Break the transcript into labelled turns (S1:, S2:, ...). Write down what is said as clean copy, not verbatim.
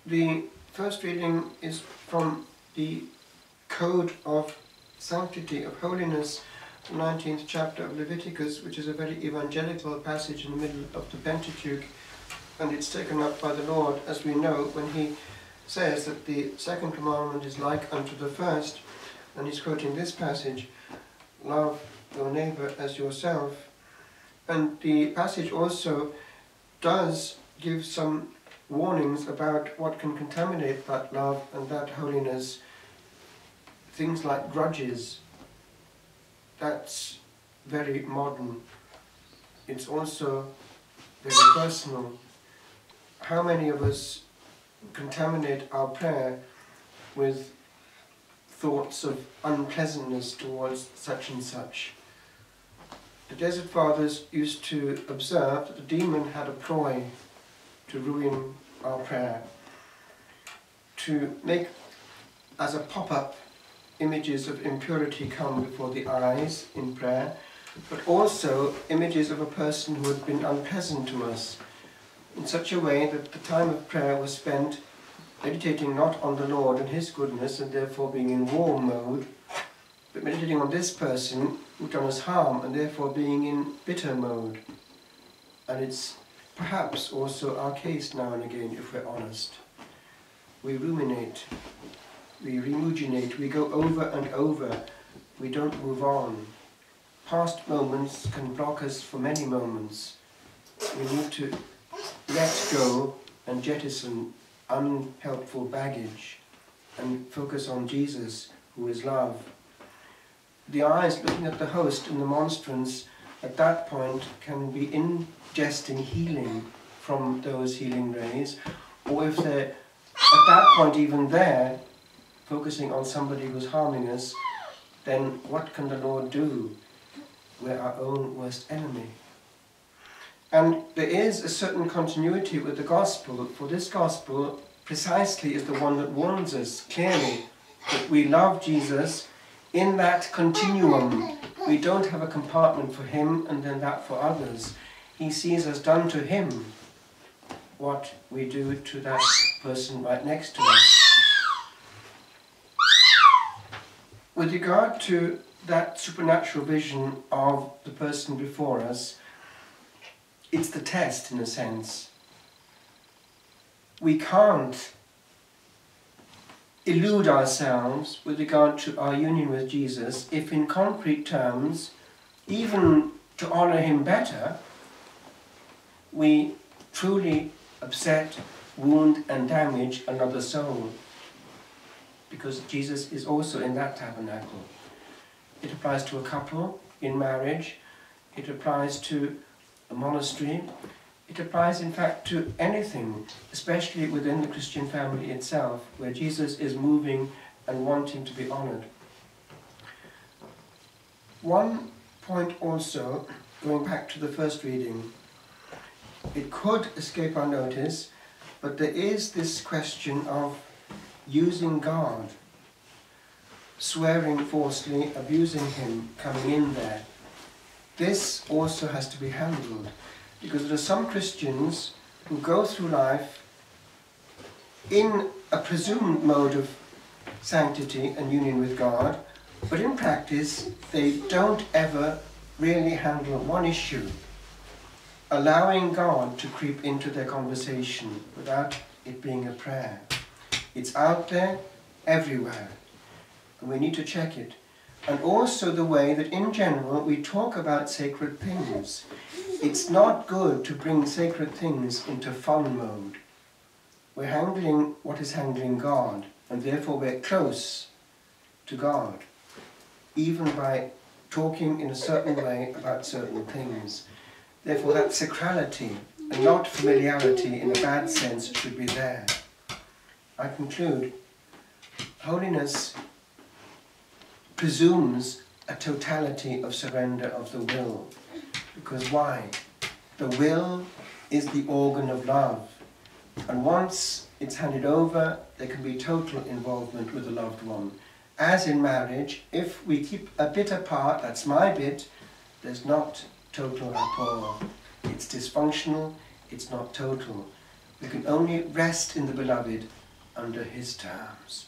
S1: The first reading is from the Code of Sanctity of Holiness, the 19th chapter of Leviticus, which is a very evangelical passage in the middle of the Pentateuch, and it's taken up by the Lord, as we know, when he says that the second commandment is like unto the first, and he's quoting this passage, love your neighbour as yourself. And the passage also does give some warnings about what can contaminate that love and that holiness. Things like grudges, that's very modern. It's also very personal. How many of us contaminate our prayer with thoughts of unpleasantness towards such and such? The Desert Fathers used to observe that the demon had a ploy to ruin our prayer, to make as a pop-up images of impurity come before the eyes in prayer, but also images of a person who had been unpleasant to us, in such a way that the time of prayer was spent meditating not on the Lord and his goodness and therefore being in war mode, but meditating on this person who done us harm and therefore being in bitter mode. And it's perhaps also our case now and again, if we're honest. We ruminate, we remuginate, we go over and over, we don't move on. Past moments can block us for many moments. We need to let go and jettison unhelpful baggage and focus on Jesus, who is love. The eyes looking at the host in the monstrance at that point can be ingesting healing from those healing rays, or if they're at that point even there, focusing on somebody who's harming us, then what can the Lord do? We're our own worst enemy. And there is a certain continuity with the Gospel, for this Gospel precisely is the one that warns us clearly that we love Jesus in that continuum. We don't have a compartment for him and then that for others. He sees us done to him what we do to that person right next to us. With regard to that supernatural vision of the person before us, it's the test in a sense. We can't elude ourselves with regard to our union with Jesus if in concrete terms, even to honour him better, we truly upset, wound and damage another soul. Because Jesus is also in that tabernacle. It applies to a couple in marriage, it applies to a monastery, it applies in fact to anything, especially within the Christian family itself, where Jesus is moving and wanting to be honoured. One point also, going back to the first reading, it could escape our notice, but there is this question of using God, swearing falsely, abusing him, coming in there. This also has to be handled, because there are some Christians who go through life in a presumed mode of sanctity and union with God, but in practice they don't ever really handle one issue, allowing God to creep into their conversation without it being a prayer. It's out there, everywhere, and we need to check it. And also the way that in general we talk about sacred things. It's not good to bring sacred things into fun mode. We're handling what is handling God, and therefore we're close to God, even by talking in a certain way about certain things. Therefore that sacrality and not familiarity in a bad sense should be there. I conclude, holiness presumes a totality of surrender of the will. Because why? The will is the organ of love. And once it's handed over, there can be total involvement with the loved one. As in marriage, if we keep a bit apart, that's my bit, there's not total rapport. It's dysfunctional, it's not total. We can only rest in the Beloved under His terms.